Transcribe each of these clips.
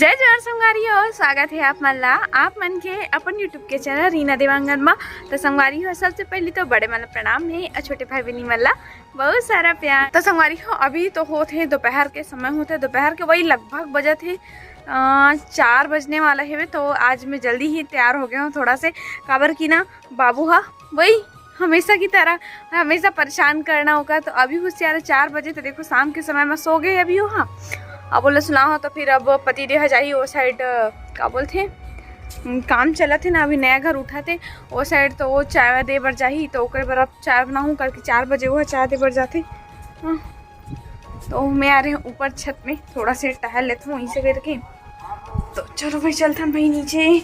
जय जवान संगवारी हो, स्वागत है आप मन ला आप मन के अपन यूट्यूब के चैनल रीना देवांगन में। तो संगवारी हो, सबसे पहले तो बड़े मन प्रणाम है और छोटे भाई बहनी मन ला बहुत सारा प्यार। तो संगवारी हो, अभी तो होते दोपहर के समय होते, दोपहर के वही लगभग बजे थे 4 बजने वाला है। तो आज मैं जल्दी ही तैयार हो गया हूँ थोड़ा से, काबर की ना बाबू हा वही हमेशा की तरह हमेशा परेशान करना होगा। तो अभी होशियार 4 बजे, तो देखो शाम के समय में सो गए अभी हो। हाँ अब बोले सुना हो, तो फिर अब पति देह जाइए वो साइड का बोलते काम चला थे ना, अभी नया घर उठा थे वो साइड। तो वो चाय दे बर जाही, तो ओकर बर अब चाय बनाऊँ करके 4 बजे वो चाय दे बर जाते। हाँ तो मैं आ रही हूँ ऊपर छत में, थोड़ा से टहल लेता हूँ वहीं से करके। तो चलो भाई चलता भाई नीचे,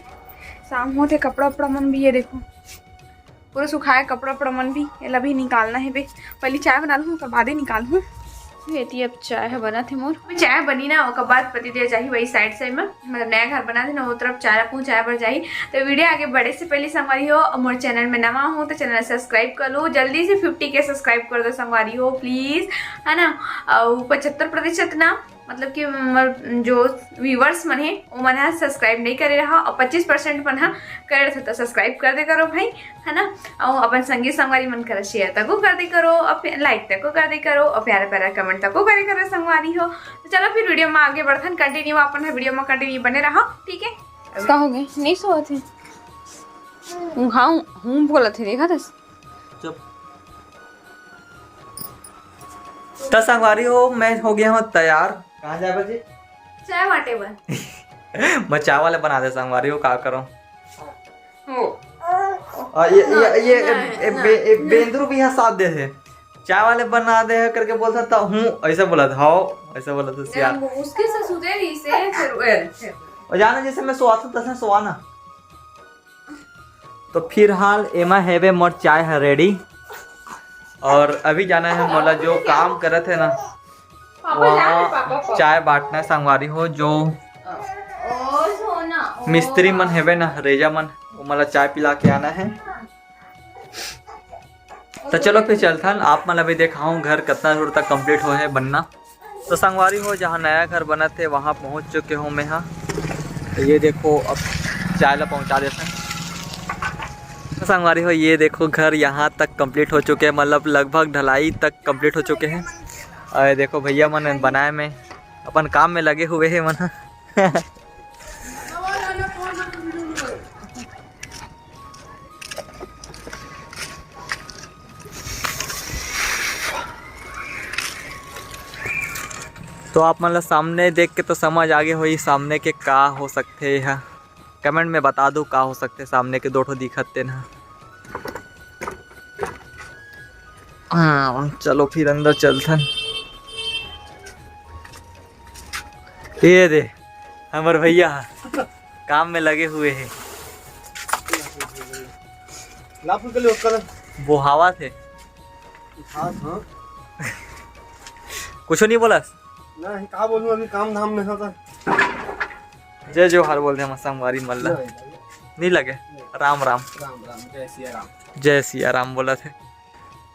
शाम होते कपड़ा उपड़ा मन भी ये देखो पूरा सुखाया, कपड़ा उपड़ा मन भी ये भी निकालना है बे। पहले चाय बना लूँ तो बाद ही निकालूँ। ये अब चाय बना थे मोर, चाय बनी ना उसके बाद पति दे जाही वही साइड से में, मतलब नया घर बना थे ना वो तरफ चाय रखूँ, चाय पर जाही। तो वीडियो आगे बढ़े से पहले संगवारी हो, मोर चैनल में नवा हो तो चैनल सब्सक्राइब कर लो, जल्दी से 50 के सब्सक्राइब कर दो संगवारी हो प्लीज़, है ना। और 75% ना मतलब कि जो व्यूवर्स मन है वो मन सब्सक्राइब नहीं करे रहा, और 25% मन करे रहे तो सब्सक्राइब कर दे करो भाई, है ना। और अपन संगी संगवारी मन कर शेयर तक कर दे करो, और लाइक तक कर दे करो, और प्यारा प्यारा कमेंट तक करे करो संगवारी हो। तो चलो फिर वीडियो में आगे बढ़थन, कंटिन्यू अपन वीडियो में कंटिन्यू बने रहो, ठीक है। क्या हो गए, नहीं सोए थे? हाँ हूँ बोला थे, देखा था। चुप। तो संगवारी हो, मैं हो गया हूँ तैयार। कहाँ जाए बजे? चाय वाटे बन मैं चाय वाले बना दे संगवारी हो, क्या करूँ। ये बेंदरू भी यहाँ साथ दे थे, चाय वाले बना दे करके बोलता था हूँ, ऐसे बोला था। हाँ ऐसे बोला था यार, उसके से सुधेरी से फिर और जाना जैसे मैं सोआ था तैसे सोआना। तो फिलहाल एमा हैवे मोर चाय है रेडी, और अभी जाना है मोला जो काम करे थे ना वहाँ चाय बांटना है संगवारी हो। जो मिस्त्री मन हेवे ना रेजा मन, वो मला चाय पिला के आना है। तो चलो फिर चलथन, आप मन अभी दिखाऊं घर कितना दूर तक कंप्लीट हो है बनना। तो संगवारी हो, जहाँ नया घर बना थे वहाँ पहुँच चुके हूँ मैं। हाँ तो ये देखो अब चाय ला पहुँचा देते हैं। तो संगवारी हो ये देखो घर यहाँ तक कंप्लीट हो चुके हैं, मतलब लगभग ढलाई तक कंप्लीट हो चुके हैं। और देखो भैया मन बनाए में अपन काम में लगे हुए हैं मन। तो आप मतलब सामने देख के तो समझ आगे हुई सामने के का हो सकते हैं, कमेंट में बता दो का हो सकते सामने के। 2 ठो दिखते ना। हाँ चलो फिर अंदर चलते। ये दे हमारे भैया काम में लगे हुए हैं, वो हवा थे। कुछ नहीं बोला नहीं, कहा बोलूं अभी काम धाम में था। जय जोहार बोलते हैं संगवारी मल्ला, नहीं लगे। राम राम राम राम, जय सिया राम। जय सिया राम बोला थे।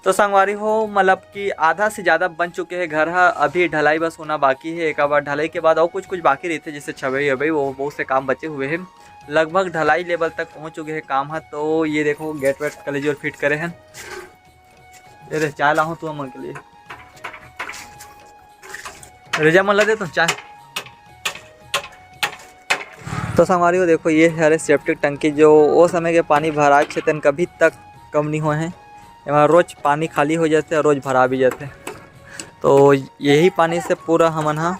तो संगवारी हो मतलब कि आधा से ज़्यादा बन चुके हैं घर। अभी ढलाई बस होना बाकी है, एक बार ढलाई के बाद और कुछ बाकी रहते जैसे छवई अबई, वो बहुत से काम बचे हुए हैं। लगभग ढलाई लेवल तक पहुंच चुके हैं काम। है तो ये देखो गेट वेट कलेज और फिट करे हैं। ये चाय लाऊँ तू अमन के लिए, रेजा मन ला दे तो चाय। तो संगवारी हो देखो ये है सेप्टिक टंकी, जो वो समय के पानी भरा क्षेत्र कभी तक कम नहीं हुए हैं। यहाँ रोज़ पानी खाली हो जाते हैं, रोज़ भरा भी जाते हैं। तो यही पानी से पूरा हमन हाँ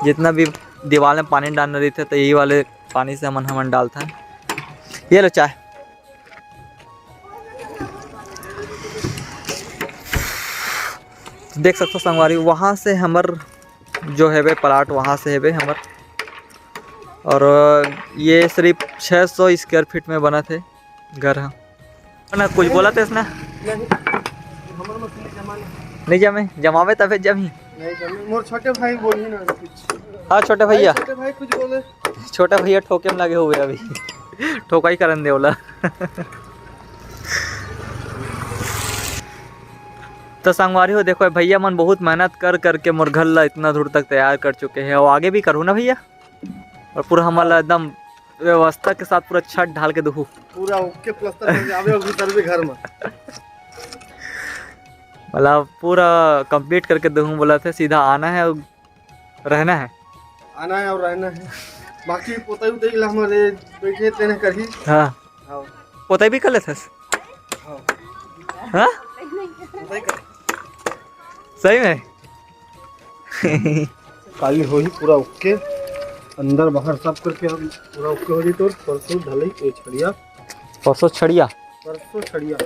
जितना भी दीवार में पानी डालने रही थे, तो यही वाले पानी से हमन डालता है। ये लो चाय। देख सकते हो संगवारी, वहाँ से हमर जो है वे प्लाट वहाँ से है वे हमर, और ये सिर्फ 600 स्क्वायर फीट में बना थे घर। हाँ ना कुछ बोला था इसने? नहीं जमे, जमावे तब जमी मोर छोटे भाई बोली ना कुछ। हाँ छोटे भैया, छोटे भाई कुछ बोले। छोटे भैया ठोके में लगे हुए अभी ठोकाई करन दे बोला। तो संगवारी हो देखो भैया मन बहुत मेहनत कर करके मोर घर ला इतना दूर तक तैयार कर चुके हैं, और आगे भी करूँ ना भैया। और पूरा हमारा एकदम व्यवस्था के साथ पूरा छत ढाल के दहू। पूरा ओके प्लास्टर करके आवे और भीतर भी घर में। मतलब पूरा कंप्लीट करके दहू बोला थे, सीधा आना है और रहना है। आना है और रहना है। बाकी पोताई उताई ला हमारे बैठे तेने करही। हाँ हाँ पोताई भी कर लेते। हाँ हाँ पोताई कर सही में। काली हो ही पूरा ओके, अंदर बाहर साफ करके हम पूरा ओके हो रही। तो परसों ढलाई ए छड़िया, परसों छड़िया। परसों छड़िया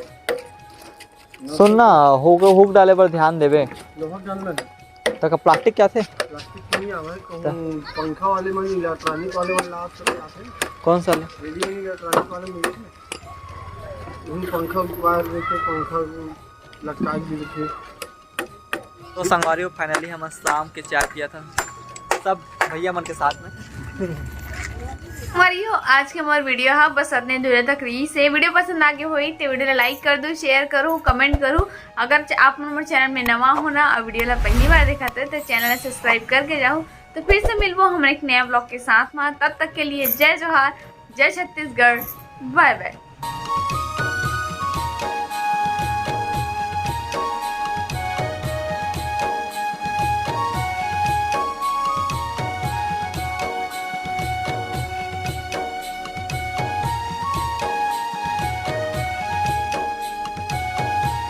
सुनना हुक डाले पर ध्यान देवे। लोहा डालना है। तक प्लास्टिक क्या थे? प्लास्टिक नहीं आवे, कहूँ पंखा वाले में इलेक्ट्रॉनिक वाले में लाभ सब आते। कौन सा? रेडियो में इलेक्ट्रॉनिक वाले में पंखा वायर देखे, पंखा लटका भी देखे। तो संगवारियों फाइनली हम शाम के चाय पिया था सब भैया मन के साथ में। हमारी हो आज के हमारे वीडियो हा बस अपने दूर तक रही से। वीडियो पसंद आगे हुई तो वीडियो लाइक कर दो, शेयर करो, कमेंट करो। अगर आप हमारे चैनल में नवा हो ना और वीडियो ला पहली बार दिखाते तो चैनल सब्सक्राइब करके जाओ। तो फिर से मिलबो हमारे एक नया ब्लॉग के साथ में। तब तक के लिए जय जोहार, जय छत्तीसगढ़, बाय बाय।